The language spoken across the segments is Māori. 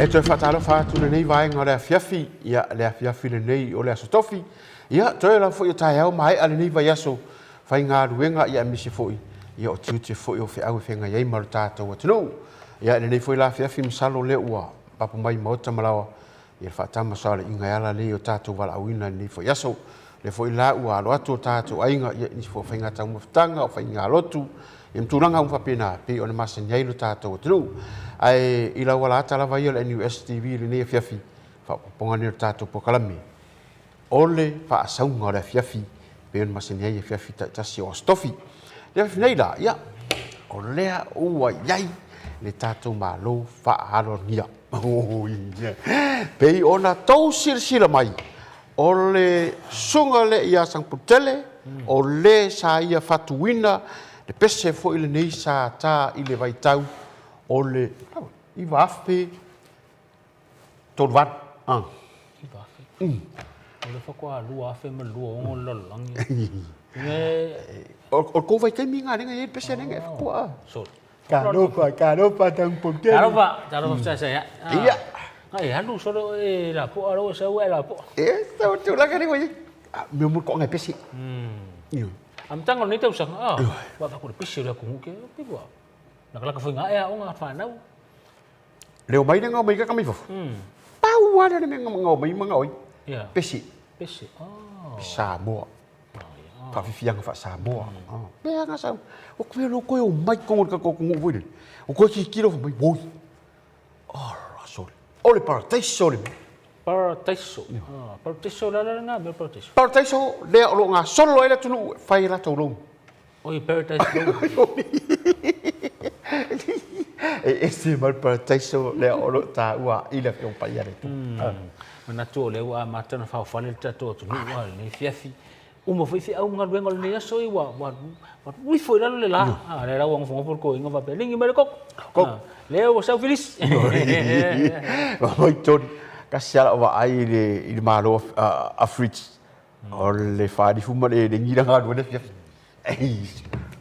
E toi whatalo whātu le nei vaenga o le afiafi, ia le afiafi le nei o le asotofi. Ia, toi la fo i tai au mai ale nei vai aso, whai ngā ruenga ia misi foi. Ia o tiute foi o whiau whenga iei maru tātou atunu. Ia le nei foi la afiafi msalo le ua, papu mai maota malawa. Ia le whaatama sa le inga ala le o tātou wala awina le nei foi aso. Le foi la ua alo atu o tātou ainga, ia nisi fo whainga tau mawhitanga o whainga lotu. Ia mtūranga umwhapena, pe o le masa nyailo tātou atunu. Ai ila wala ata lava ia le NUSTV le nei afiafi fa ponga ni tato po kalame ole fa saunga le afiafi pe on masenia ia afiafi ta si o stofi le afiafi la ia ole o yai le tato malo fa halo nia pe ona tau sila mai ole sunga le ia sang putele ole sa ia fatuina le pese fo ile nei sa ta ile vai tau O le Afiafi tolvan Afiafi o le whakua lua afe ma lua ongo lalangi o ko vai kai minga nenga e pese nenga whakua Karopa tang ponte Karopa sa ya ia ai hanu solo e la po aro sa u la po tau tu la kare wai me mo ko ngai pese am tango ni tau sang wa ka ko pese la ku ke wa Nakalaka foi nga o nga whanau. Leo mai na ngau mai ka kami fofu. Pau ada na ngau mai mga oi. Pesi. Pesi. Samoa. Pa fifianga fa Samoa. Pea nga sa. O ko lo ko o mai ko ka ko ngu voi. O ko ki kilo mai voi. Sorry. Ole paradiso le. Paradiso. Paradiso la na me paradiso. Paradiso le o nga solo ele tunu fai la tolo. Oi paradiso. Ese mal paradiso le olo ta ua ila fiong paiare tu. Mana tu le ua mata na fau fale tato tu ni ua le fiafi. Uma foi au nga wenga le so i wa ui foi la le la. Le la wang fongo por ko inga va pelingi mere kok. Le o sau filis. Oi tori kasiala wa ai le malo afrits. O le fadi fuma le ngira nga do le fiafi.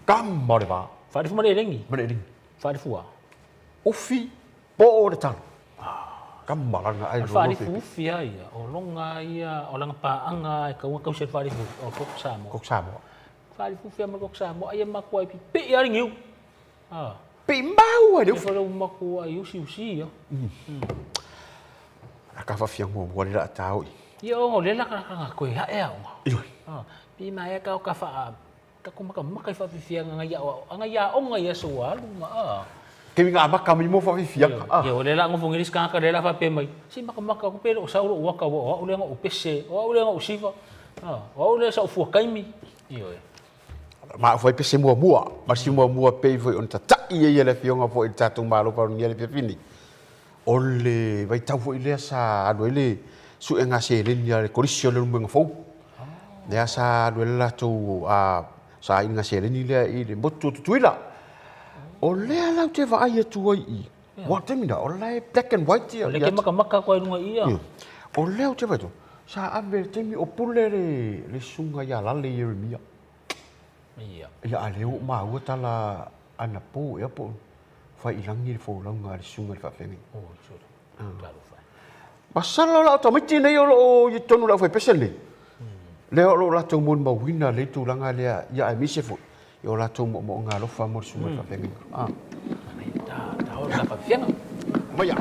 Kam mo le va. Fadi fuma le rengi. Mo le rengi. Fadi fua. Ufi po le tang. Kam malanga ai fadi fu fia ia o longa ia o langa paanga e kau se fadi fu o kok samo. Kok samo. Fadi fu fia ma kok samo ai maku ai pe ia ringiu. Pe mau ai. Fa lo maku ai usi ia. Aka fa fia mo wala la tau. Ia o le la ka ko ia e o. Io. Pi mai ka ka fa ka ko maka fa fia nga ia o nga ia so alu ma Kemi nga maka mi mo fa fia. Ia o le la ngo fongiris ka ka le la fa pe mai. Si maka ko pelo sa o waka o le nga o pese o le nga o siva. O le sa o fu kaimi. Ia. Ma foi pese mo ma si mo pe foi on ta ia le fionga foi tatu malo pa ni le pepini. O le vai tau foi le sa ado le su enga se le ni le korisio le mo fo. Le sa ado la tu sa inga se le ni le motu tuila. O lea lau te vai e tu ai i. Wa te mina, o lea black and white ia. Le ke maka koe runga ia. O lea te vai tu. Sa ave te mi o pule le sunga ia lale i remia. Ia. Ia a leo maa ua tala ana po ea po. Fai ilangi le fo launga le sunga le whawhengi. Sure. Claro fai. Masala la o tamiti nei o i tonu la fai pesele. Leo lo la tau mon mawina le tu langa lea ia ai mise fo. Yo la tu mo nga lo fa mo sumo fa pengi. Ta o la fa fianga. Maya.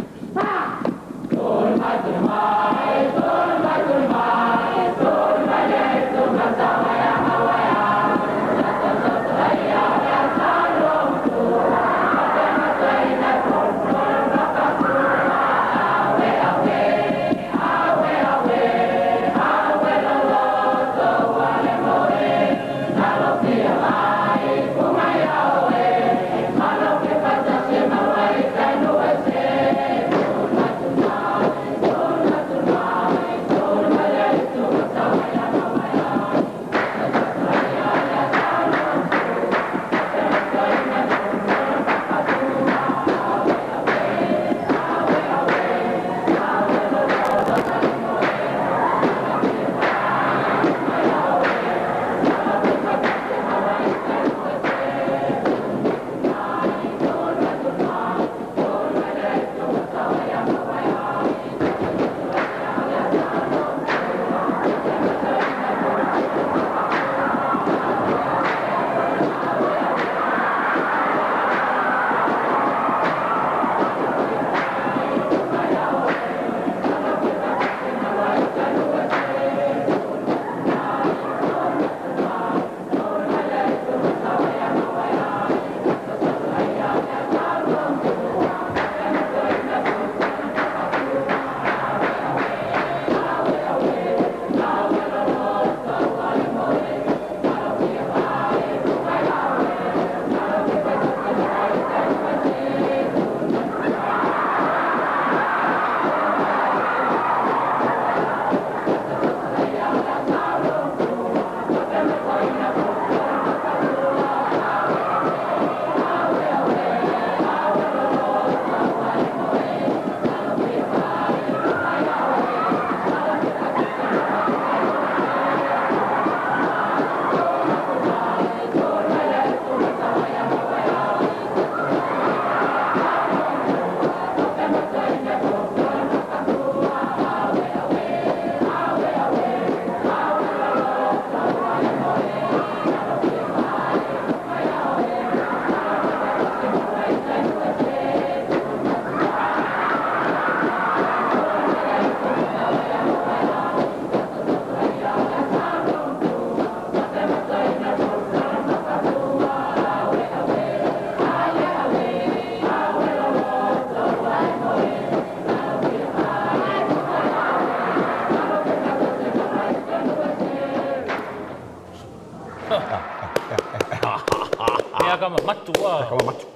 kama matu ah. Kama matu.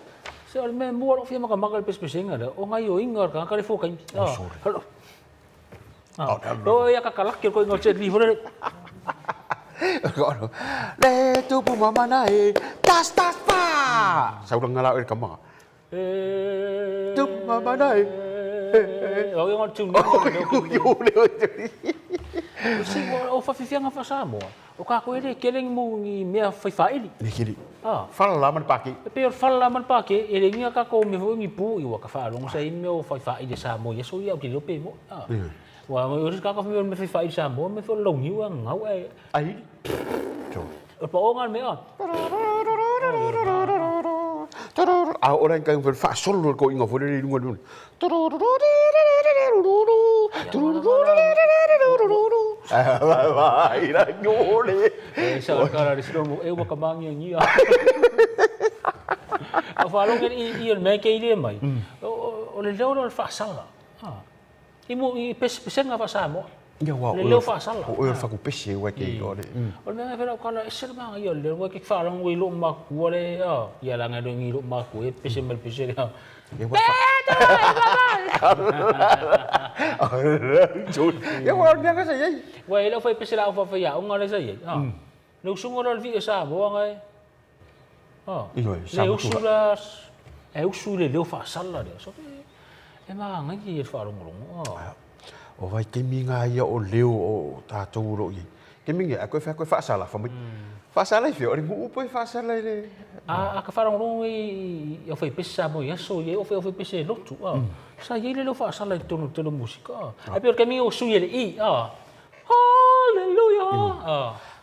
Se ole me mua fia maka maka pespesenga da. O ngai o inga ka kare foka. Hello. Oh ya kakalaki ko inga che livre. Le tu pu mama nai. Tas pa. Sa ulang ngala kama. Tu mama nai. O inga tu. Si o fa fianga fa samo. O ka ko ele keleng mu ni mea fai faili. Ni kiri. Ah. Fala la man paki. Pe fala man paki ele ngia ka ko me vo ngi pu i wa ka fa long sa in me o fai faili samo. Ya so ya o tilo pe mo. Ah. Wa o ris ka ka me fai faili samo me fo long ni wa ngau ai. Ai. Jo. O pa o ngal me ah. A ora kan fa solo ko inga fo le lunga dun. Vai la ngole. Sa ka ri sino mo e wa ka mangi ngi ah. A fa long i me ke ile mai. O le lo fa sala. Ah. I pesenga fa samo. Ya wa. Le lo fa sala. O fa ku pese wa ke ore. O me fa ka la ser ma yo le wa ke fa long wi lo ma ku le ah. Ya la ngai do ngi lo ma ku e pese mal pese ka. Ya wa. Ya wa dia ka sa ye. Wa lo fa pese la fa fa ya o ngale sa ye. Ah. No sungo lo vi sa bo ngai. Ah. Le usulas. E usule le fa sala de. So e ma ngai fa long long. Ah. O vai ke minga ia o leo o tātou ro i. Ke minga a koe fa sala fa mai. Fa sala fi o ri ngu po fa sala le. A ka farang ro i o fai pesa mo ia so ye o fai pesa lo tu. Sa ye le fa sala tono musika. E per ke mi o su ye i. Hallelujah.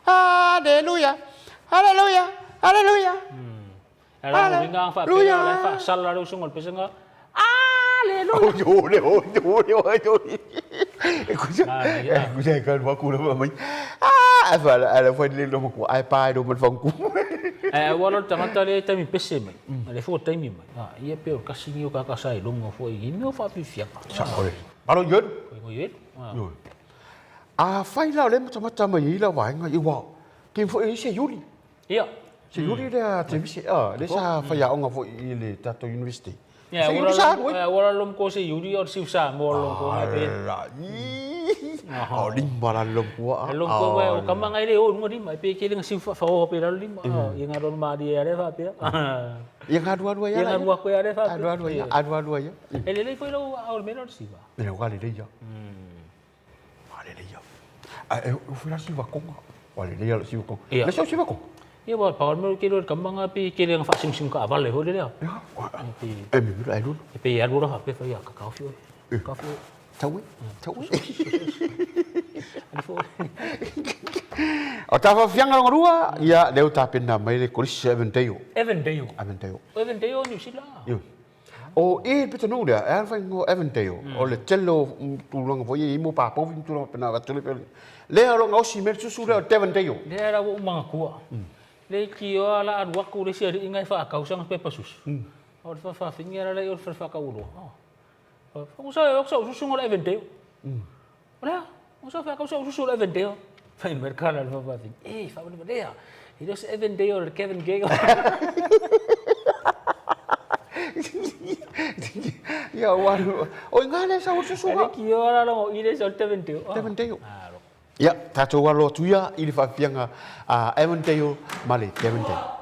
Hallelujah. Hallelujah. Hallelujah. Ala ringa fa sala ro sungol pesa nga. Hallelujah. Escucha kan wa ku la mai. Ala foi le lo ko ai pai do man fang ku. Wala tangata le tami pese mai. Le fo tami mai. Ia pe o kasingi o ka sai longo fo i no fa pifia. Sa ore. Palo yun. Ko yun. Fai la le mata mai la wa nga i wa. Kim fo i se yuli. Ia. Se yuli le te bisi le sa fa ya nga fo i le tato university. Ya, wala lom ko se yuri or siu sa mo lom ko na pe. Oh, lima la lom ko. Lom ko o kamanga ile o ngori mai pe ke ling siu fa o pe la lima. Yang aron ma di are fa pe. Yang dua ya. Yang dua ko are fa. Dua ya. Ele le foi lo ao menor siva. Ele wale le ya. Wale le ya. Eu fui la siva ko. Wale le ya siva ko. Le siva ko. Ia wa pa mo ke ro kamanga pe ke ling fa sing ka vale ho le ya. Mi ai lu. Pe ya lu ra pe fa ya ka kafi. Kafi. Tau. O tafa fianga ngorua ia leu tapena mai le kolisi Evendale. Evendale ni sila. O e pito no le e fa ngo Evendale. O le tello tulanga foi i mo pa po vim tulanga pena va tele pele. Le alo ngausi mer susu le Evendale. Le era wo manga kua. Le ki o ala adwa ku le sia ingai fa ka usang pe pasus. O fa fingira le o fa ka ulo. O sa susu ngol Evendale. Ora, o sa fa ka susu le Evendale. Fa in mercado al fa fin. Fa una idea. Y dos Evendale o Kevin Gale. Ya waru. O ngale sa susu. Le ki o ala lo ile sa Evendale. Evendale. Ya, tato walo tuya ili fa fianga Evendale male Evendale.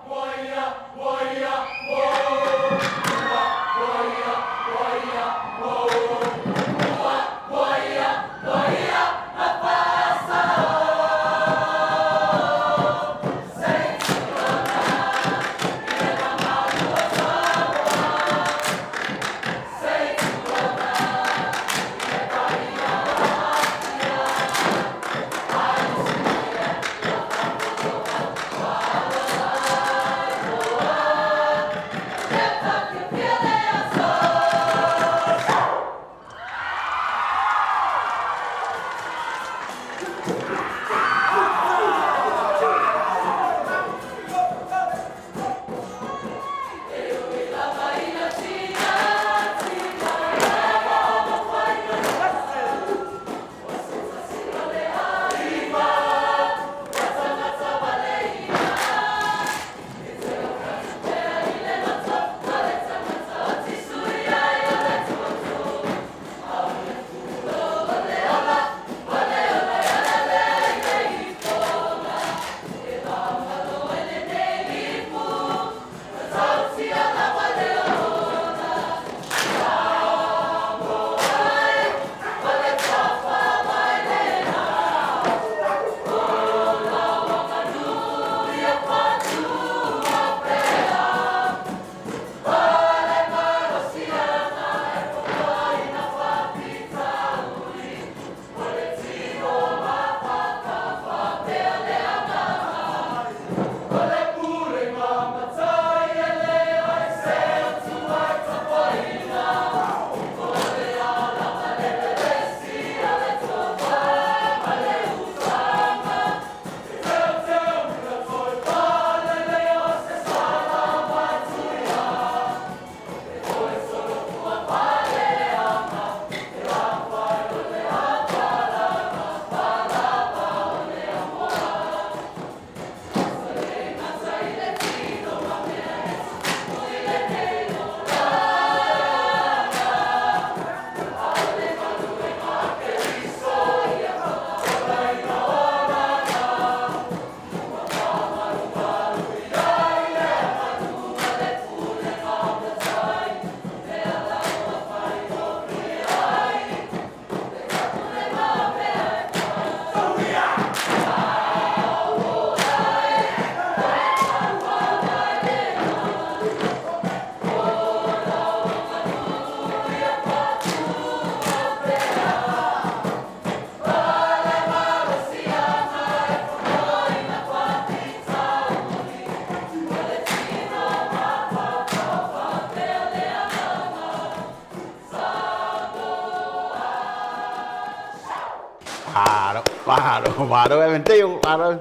Paro eventeo, paro.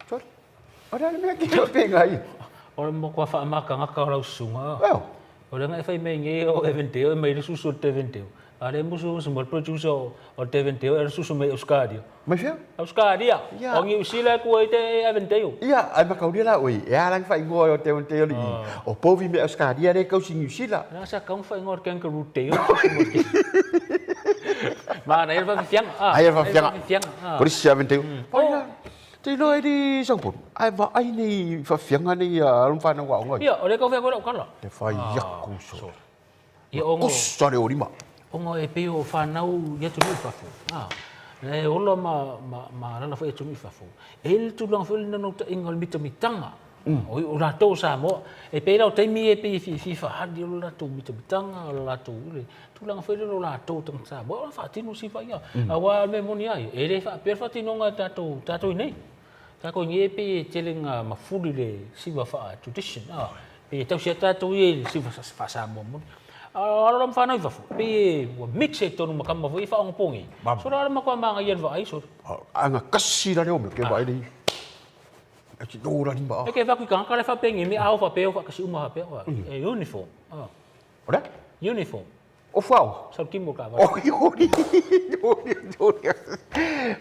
Sorry. Ora me ki o penga ai. Ora mo kwa fa maka ngaka ora usunga. Well, Ora ngai fai me nge o eventeo me susu te eventeo. Are musu small producer o te eventeo era susu me Euskadio. mas ya. Euskadia. Ja. O ngi usila ku te eventeo. Ia, ai makau la oi. E ala fai ngo o te eventeo li. O povi me Euskadia re kau singu sila. Na sa kang fai ngor kan ka ruteo. Ma na era fiang. Ai era fianga. Fiang. Por isso eventeo. Pai te lo di sangpun. Ai va ai ni fa fianga ni alum fa na wa ngoi. Ia, ora ka fa ko kala. Te fai yaku so. Ia ongo. Kusare o rima. Ongo e pe o whanau ia tunu i whafu. Nei olo ma rana whai tunu i whafu. E le tu lang whai nano ta inga mita mitanga. O rātou sa mo. E pe rau taimi e pe i whiwha hadi o rātou mita mitanga o rātou ure. Tu lang whai rano rātou tang sa mo. O whaatinu si whai ia. Awa me moni ai. E re wha whaatinu ngā tātou i nei. Tāko nge pe e telenga mawhuri le siwa wha tradition. Pe e tau sia tātou i le siwa wha sa mo moni. Ora mfana ifa pe mix e tonu makama vo ifa ong pongi so ora makwa manga yen va ai so Anga kasi la reo me ke vai ni. E ti dora ni ba. e ke va ku kan kale fa pengi mi au fa pe fa kasi uma pe e uniform Ora? uniform O fau. so kimo ka va O yori.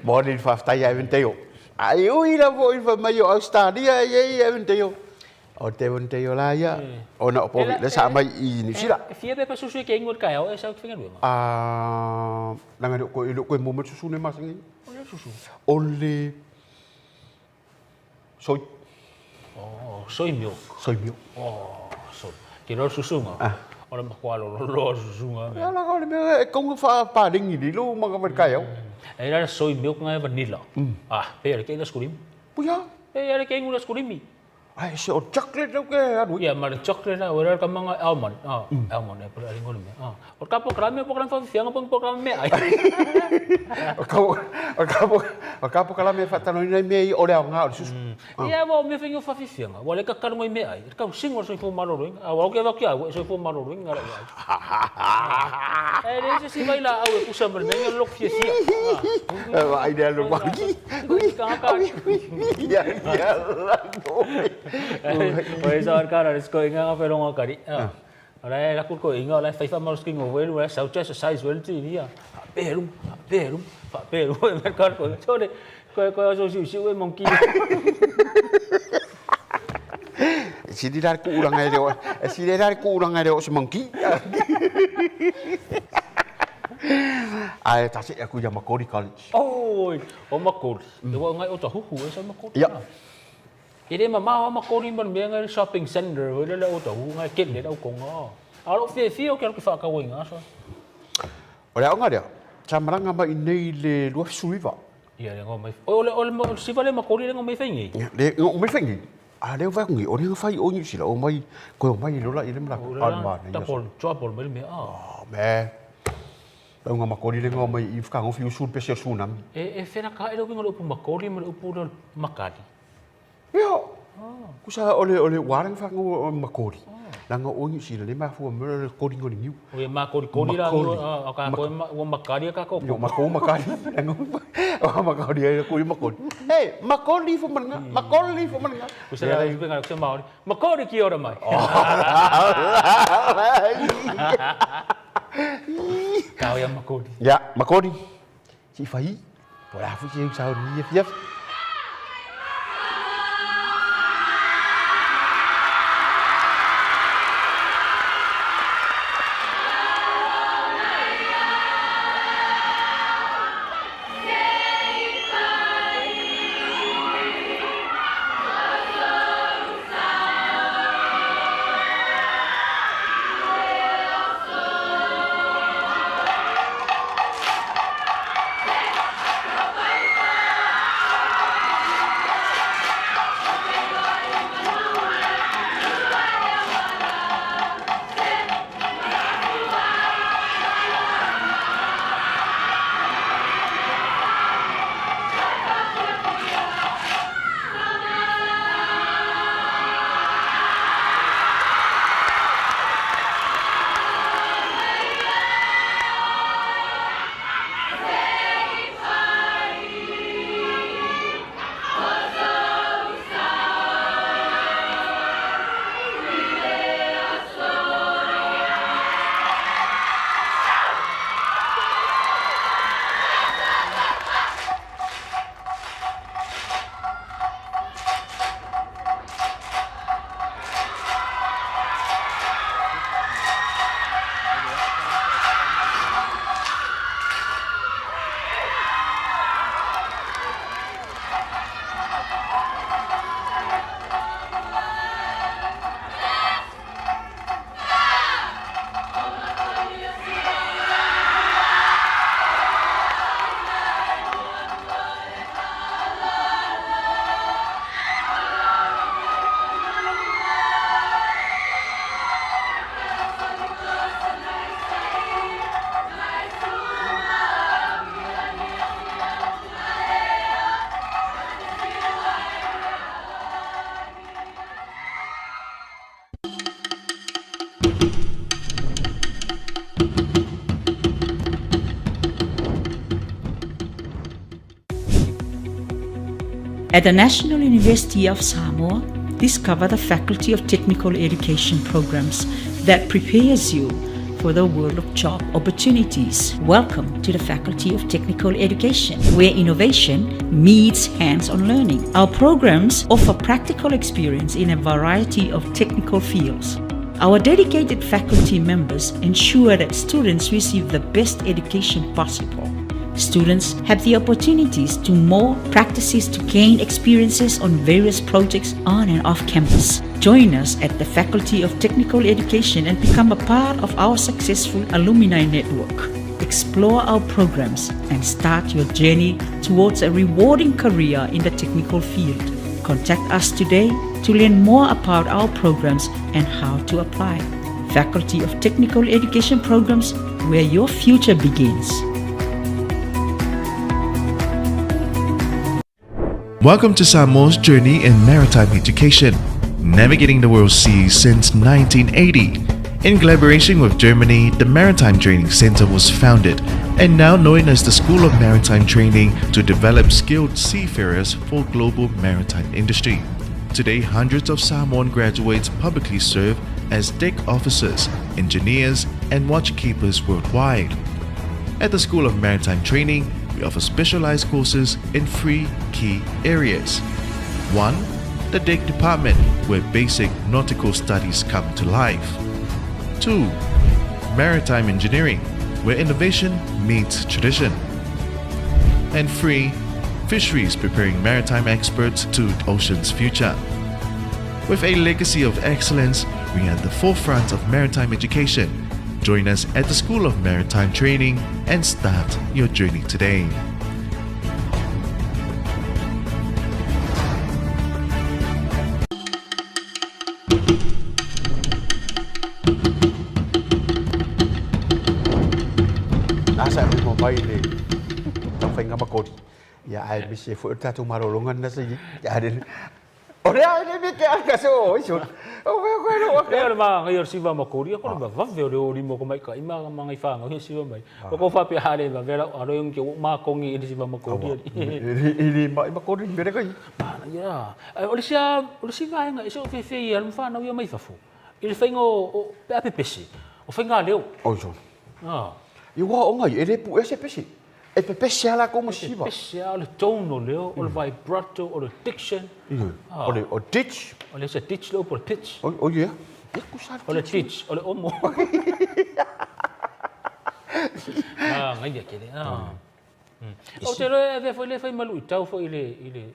Morning fa sta ya eventeo. Ai ui la vo ifa mai o Australia ye eventeo. O te eventeo la ya. O na po le sa mai I New Zealand. fie pe pa susu ke ingot ka o e sa finga ruwa Nanga ko mo mo susu ne masingi. o susu O le soy soy milk mio. so ke ro susu nga ora makwa lo susu nga Ya la ko le me ko fa pa ding ni lu ma ka ka yo. e ra soy milk nga vanilla pe re ke la skurim Puya. pe re ke ngula skurimi Ai se o chocolate lo ke adu. Ia, mara chocolate na, ora ka mga almond. Almond e pala ringo me. O ka programa fa fianga pang programa me ai. O ka kala me fa tano ni me o le nga o susu. Ia, mo me fingo fa fianga. Wa le ka kar mo me ai. Ka singo so fo maro ring. Wa ke va kia, so fo maro ring ngara. E le se vai la au ku sa mer me lo fie fie. Ai de lo wagi. Ya ya. Oi sa cara sko inga fa longa kari. Ora e la ko inga la fa maro sking o velu la sa chesa size wel ti dia. Perum. Mercado ko. Chore. Ko so si e monkey. Si di dar kurang ai deo. Si di dar kurang ai deo se monkey. Ai ta se aku ya Makori College. Oi, o Makori. E wa ngai o ta huhu e sa Makori. Ya. Ire mama Makori man me ngai shopping center o le o ta hu ngai ket le au konga. Alo fie o ke fa ka winga so. Ora nga deo. Chamaranga ma inei le lua suiva. Ia le ngomai. O si vale Makori le ngomai fengi. Le o me fengi. A le va ngi o le fai o ni sila o mai ko mai lo la ile mla. Ta pol me me Me. Au nga Makori le ngomai I fka ngo fiu sur pe se sunam. E fena ka e lo ngolo pu Makori me lo pu Makadi. Yo. Kusa ole warang fa ngo Makori. Langa o ni sila le ma fu mo le kodi ngoni niu. O e Makori la o ka ko o Makadi ka ko. Yo Makori. O Makori e ko Makori. Hey, Makori fu man nga. Makori fu man nga. Kusa la pe nga se maori. Makori ki ora mai. Kau yang Makori. Ya, Makori. Chị Phí. Bộ đà phú chiên sao đi dấp. At the National University of Samoa, discover the Faculty of Technical Education programs that prepares you for the world of job opportunities. Welcome to the Faculty of Technical Education, where innovation meets hands-on learning. Our programs offer practical experience in a variety of technical fields. Our dedicated faculty members ensure that students receive the best education possible. Students have the opportunities to more practices to gain experiences on various projects on and off campus. Join us at the Faculty of Technical Education and become a part of our successful alumni network. Explore our programs and start your journey towards a rewarding career in the technical field. Contact us today to learn more about our programs and how to apply. Faculty of Technical Education programs, where your future begins. Welcome to Samoa's journey in maritime education, navigating the world seas since 1980. In collaboration with Germany, the Maritime Training Center was founded and now known as the School of Maritime Training to develop skilled seafarers for global maritime industry. Today, hundreds of Samoan graduates publicly serve as deck officers, engineers, and watchkeepers worldwide. At the School of Maritime Training, we offer specialized courses in 3 key areas. 1. The deck department, where basic nautical studies come to life. 2. Maritime engineering, where innovation meets tradition. And 3. Fisheries, preparing maritime experts to the ocean's future. With a legacy of excellence, we are at the forefront of maritime education. Join us at the School of Maritime Training and start your journey today. Nasa mo bay le tong fai ngama kodi ya ai mi se fu ta tu maro longan na se ya den ore ai le mi ke aka so iso o ve ko no Leo ma ngai siva ma koria ko ba va ve o ri mo ko mai ka ima ma ngai fa ngai siva mai. Ko fa pe hale ba vera aro yung ke ma ko ngi ri siva ma koria. Ili ma kodi be kai Ba ya. O siva ngai so fe fe ya fa na yo mai fa fu. Ele fa ngo pe pe pesi. O fa nga leo. o so Ah. eu o ngai ele pu ese pesi e pe pesi ala como siva Especial le tono leo, o le vibrato, o le diction. o ditch O le se ditch lo por pitch. o ye ku sa O le ditch, o le omo. Ah, ngai ya kele. Ah. O te re ve foi le fai malu tau foi ile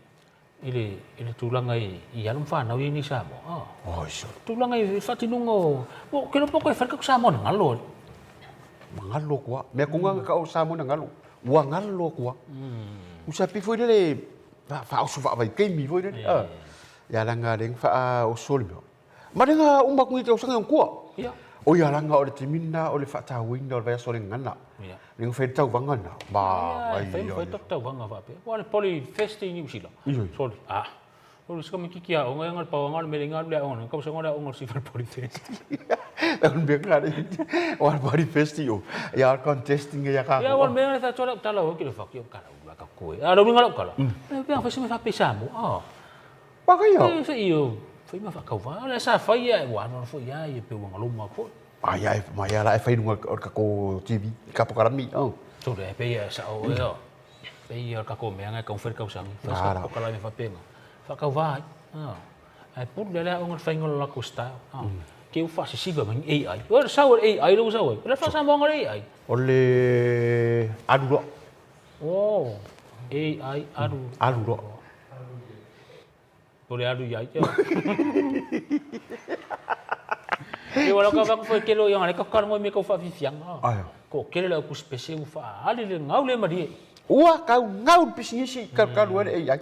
tulanga i alum fa na ni sa mo. Ah. o so Tulanga i fatinungo. O ke lo poko e fa ka sa mo ngalo. mangalo kwa me kunga ka o sa mo ngalo wa ngalo kwa usa pi foi le fa o sufa vai kai mi foi le ya langa deng fa o sol mo ma denga umba ku ito sanga kwa Ya. o ya langa o le timina o le fa ta wing o le so le ngana Ya. ning fe tau vangana ba Ai, foi tau vanga va pe. Wa le poli festi ni usila. Sorry. Ah. O se kami kikia o ngai ngal pa ngal me ngal le on. Ka se ngora on si poli festi. un bien claro o body festival ya contesting ya ka Ya wal me ta tola tala o ki le fak yo kala u ka ko. Ah, do ngal kala. Pe fa se me fa pe sa mo. Ah. pa ka yo Se io. Foi ma fa ka va. Le sa fa ya wa no fo ya ye pe ngal ma ko. ai ai ma ya la fa no ka ko tv ka po karami So de pe ya sa o yo. Pe ya ka ko me nga ka fer ka usang. Fa sa ko kala me fa pe. Fa ka va. Ah. Ai put le la on fa ngol la costa. Ah. Que eu faço siga men AI. O sa AI lo sa o. Le fa sa mo ngol AI. o le adu Oh. AI adu Boleh adu ya. E wala ka va foi kelo yang ka kar mo me ko fa fiang. ai Ko kele la ku spesial fa ali le ngau le mari. ua ka ngau pisingisi ka ka lu ai ai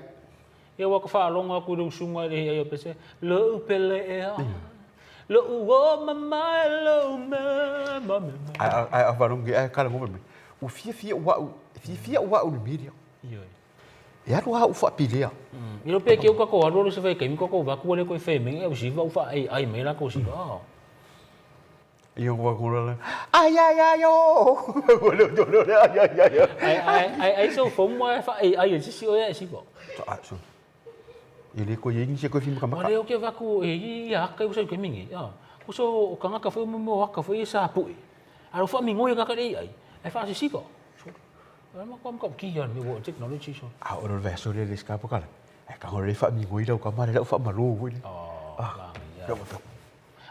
E wa ka fa longa ku do sunga le ya pese. Lo pele e. Lo o mama lo mama. ai avarung ai ka mo me o fia wa o media Iyo. ya tu ha u fa pilia Ilo pe ke ka ko alo se fa ke mi ko va ku le ko fe me e si va fa ai me la ko si. Yung wa ko ay yo. Ai so phone mo fa ai si o ya si bo. So. Ele ko yin si ko film ka maka. Wale o ke va ku e ya ka usa ke mingi. Ku so ka nga ka foi mo ka foi sa pu. Aro fa mingo ya ka dei ai. Ai fa si ko. Ma kom kom ki yan mi wo technology so. Oro verso le ska pa kala. Ai ka hore fa mingo i đâu ka ma le fa ma lo wo.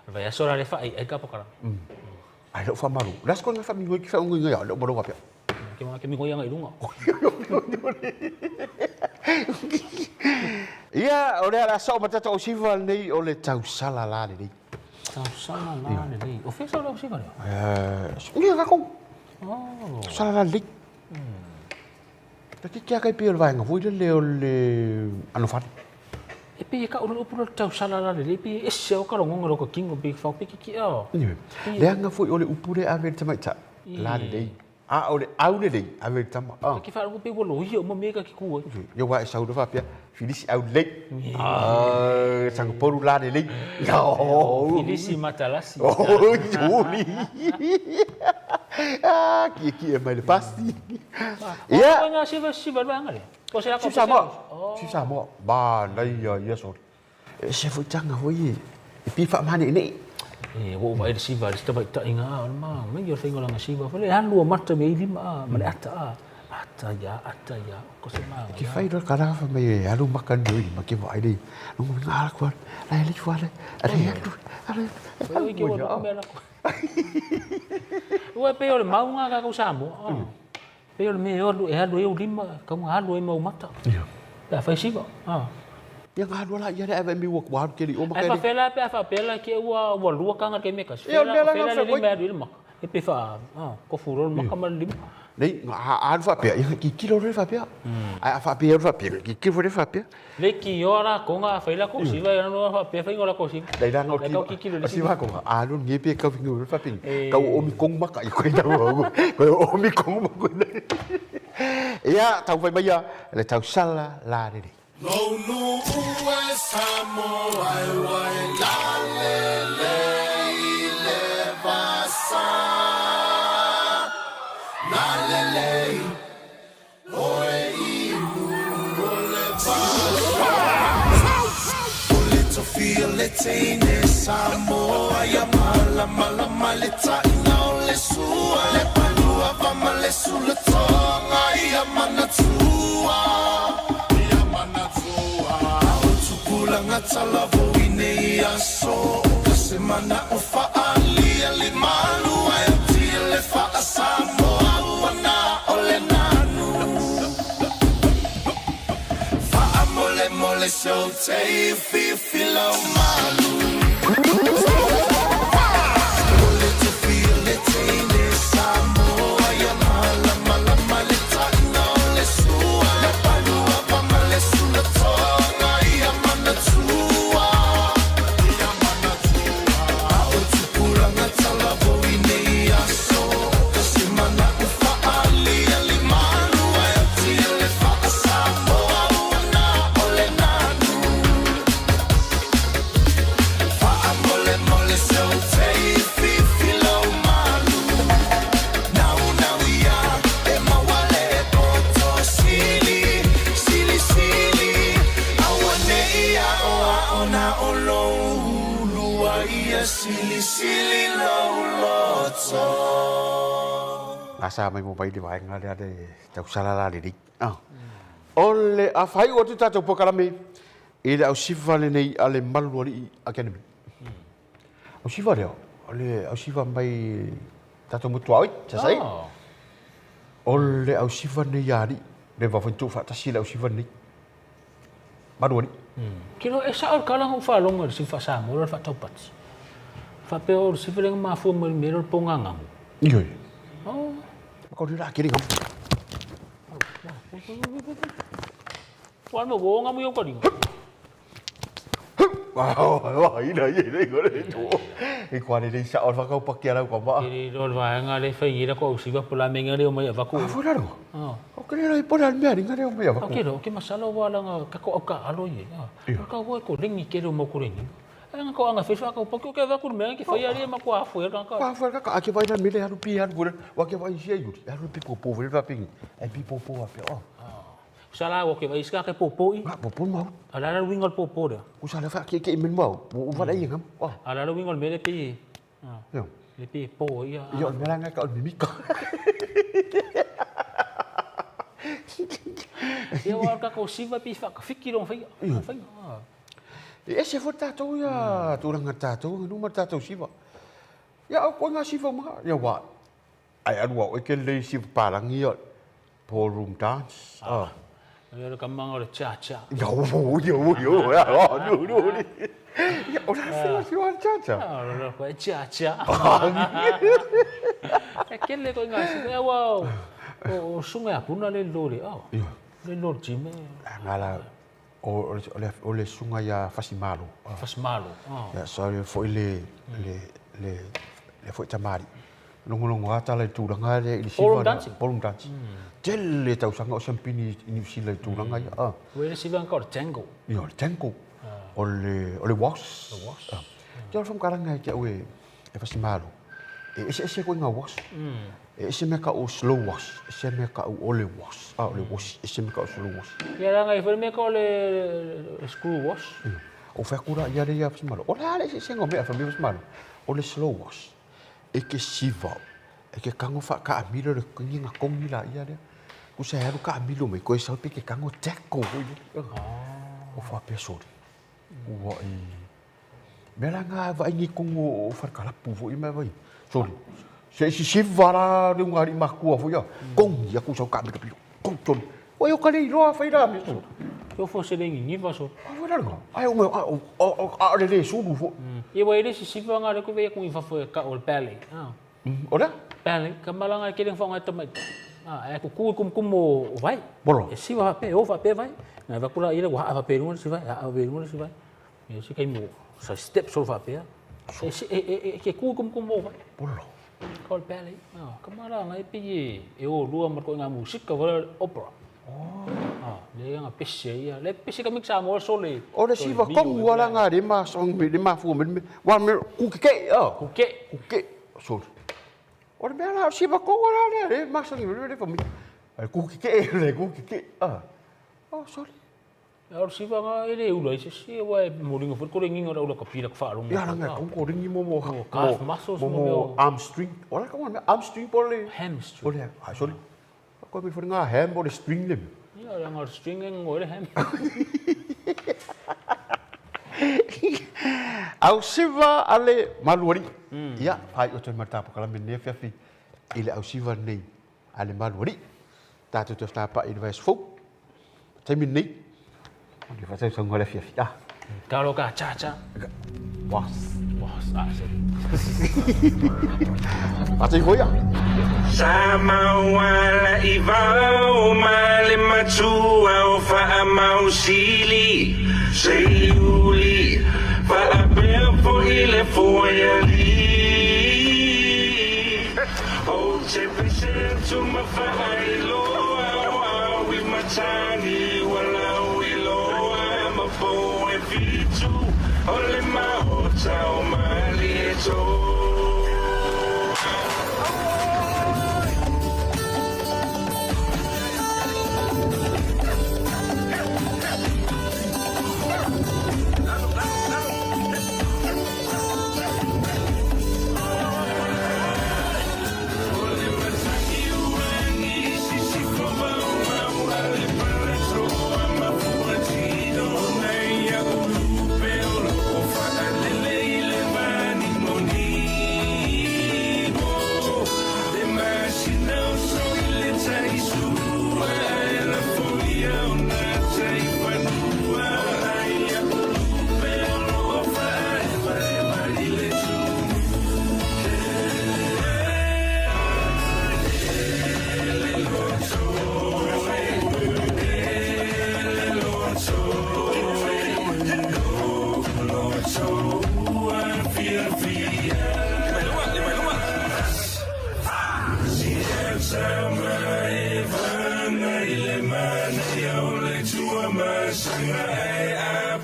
Vai so la le fa ai ka pa kala. Ai đâu fa ma lo. Das ko fa mingo ki fa ngo ngo ya lo mo lo ka. Ke mingo ya ngai lunga. Ia, o le ala sao matata o siva nei o le tau sala la nei. Tau sala la nei. O fe sala o siva nei? Ia ka kong. Oh. Sala la nei. Taki kia kai pia vai nga vui le o le ano fa. E pe ka o le upu tau sala la nei pe e se o ka rongo ro ko kingo big fa pe ki o. Le nga foi o le upu le ave te mai ta. La nei. O le au le nei ave te ma. Ki fa o pe wo lo hi o mo mega ki ku. Yo wa sa u fa pia. Filisi au le. Sang poru la nei. Filisi matalasi. Oh, juli. Ki e mai le pasti. Ia. Nga siva ba ngale. Ko se ako. Si samo. Ba nei ya so. Se fu tanga hoi. E pi fa mani nei. Wo vai siva sta ba ta inga ma. Me yo fingo la siva. Fole han lu mata me lima ma le ata. Ata ya. Ko se ma. Ki fai do kara fa me alu makan doi ma ki vai dei. Lu mo ngala kwa. Lai li kwa le. Ale. Oi ki wo me la. Ua pe o le maunga ka kusamo. Pe o le me o e halu e lima ka mo halu e mau mata. Pe fa siva. Yang halu la ia e mi wo kwa ke li o ma Ai fa fela pe fa pela ke ua lua kanga ke me ka. Fela le lima e lima. E pe fa ko furo ma ka ma lima. Nei a fa pe ki kilo re fa pe. Ai fa pe fa pe ki kilo re fa pe. Le ki ora ko nga fela ko siva ya no fa pe fa ngola ko siva. Dai dang ki kilo le siva ko a lu ngi pe ka vingu fa pe. Ka o mi kong ma ka i ko da ko o mi kong ma ko. Ia tau vai mai le tau sala la re. No Samoa wai la le vasa la le oi o le vasa to feel it in Samoa ya mala maleta ina le sua le palua va male sulle tonga ya manatua Tala voine aso semana o faali ali malu ai tile fa asamo wana ole nanu fa mole so te filo malu ole to feel it in samo ya mala maleta no le sua le palua pa male sulla tonga ya manatu Asa mai mo pai di vai nga de tau sala la di. Ole a fai o tu tatu pokalame. Ile au siva le nei ale malu ali academy. Au siva le. Ole au siva mai tatu mutu ai, sa sai. Ole au siva nei yari. Le va fontu fa ta sila au siva nei. Malu ali. Kilo e sa kala ho fa longa si fa sa mo fa topat. Fa pe o si vele ma fu mo me ro ponganga. Iyo. Kau dia kiri kamu. Wan mo go ngamu yo ko ding. Wah, ini gore tu. Ikuan ini sa or kau pakai lau kau ba. Iri ro va nga le fa ira ko si va pula me ngare o mai va ko. Fora ro. Oke ni po dan me ngare o mai va ko. Oke ro, ke masala wala nga ka ko ka alo ye. Ka wo ko ringi ke ro mo ko ringi. Ang ko ang fish ako pag ko va kur me ki foi ali ma kwa foi kan ka. Kwa fa ka ake vai na mele haru pi haru bura. Wa ke vai sia yu. Haru pi popo vele va ping. E pi popo va pe. Oh. Sala wo ke vai ska ke popo i. Ma popo mau. Ala la wingol popo da. Ku sala fa ke men mau. Wo va dai ngam. Oh. Ala la wingol me le pi. Yo. Le pi po ia. Yo me la nga ka mi ka. Ia wa ka ko siva pi fa ka fikiro fai. Fai. E se fo tatou ia turanga tatou numa tatou siva. Ia o nga siva ma. Ia wa. Ai aru o ke le siva parangi ia. Ballroom dance. Ah. Ia ka manga o cha cha. Yo. Ya, no. Ya, ora fela si wa cha cha. Ora ko cha cha. E ke le ko nga siva wa. O sunga puna le lori. Ah. Le lori jime. Ngala o le sunga ia fasimalo. Fasmalo. Ya so le foi le foi tamari. Longo ata le turanga le i siva. Ballroom dancing. Tele tau sanga o champini i New Zealand turanga ia. Ah. We siva ka tango. Yo, tango. O le wash. The wash. Yo fam karanga ia we e fasimalo. E se ko nga wash. E se me ka o slow wash. E se me ka o le wash. Ah, le wash. E se me ka o slow wash. Ia ranga i foi me ko le screw wash. O fa kura ia le ia fasimalo. O la le se ngo me fa me fasimalo. O le slow wash. E ke siva. E ke kango fa ka amilo le kinga kongi la ia le. Ku se haru ka amilo me ko e sa pe ke kango teko. O fa pe sori. O i me la nga va ngi kongo o fa kala pu vo i me vai. Sori. Se siva la le ngari makua vo ia. Kong ia ku sa ka me ka pilo. Kong ton. O yo kale lo fa ira me so. Yo fo se lengi ni va so. O la nga. Ai o le su du vo. Ia wa ile si siva nga ko ve ku i fa fo ka o ballet. O la? Ballet ka malanga ke leng fa nga tamai. E ku kum o vai. Bolo. E siva pe o fa pe vai. Na va kula ile wa fa pe ngun si vai. A ve ngun si vai. E si kai mo sa step so fa pe. E ke kum o vai. Bolo. Called ballet. Kamara ngai pi e o lua mar ko nga musika va opera. Le nga pisse ia. Le pisse ka mixa mo so le. O le siva kong wala nga de ma song me de ma fu me wa me ku ke Ku ke. so. O le mera siva kong wala de ma song me de fa mi. Ku ke Oh sorry. Or siva nga ele u lai se wa moringa fu ko ringi ora ula ka pira ka fa ru. Ya nga ko ringi mo calf muscles mo arm string. Ora ka mo arm string por le. Hamstring. O le sorry. Ko mi for nga ham or string le. Ya nga stringing o le ham. Au siva ale maluari. Ya, pai o te mata pa kala me ne fiafi. Ile au siva nei ale maluari. Tatu te sta pa ile vai fo. Te mi nei. Onde vai ser ngole fiafi. Ah. Kalo ka cha cha. Was. Se. Ate hoia. Sama wala ivao male matua o fa mau sili seiuli fa abel fo ile fo yali o se pese tu ma fa ilo we matani wala we lo ma fo e fitu ole ma o tau mali to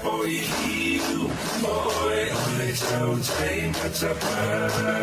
poi hiu Oi, ole tau tei matapara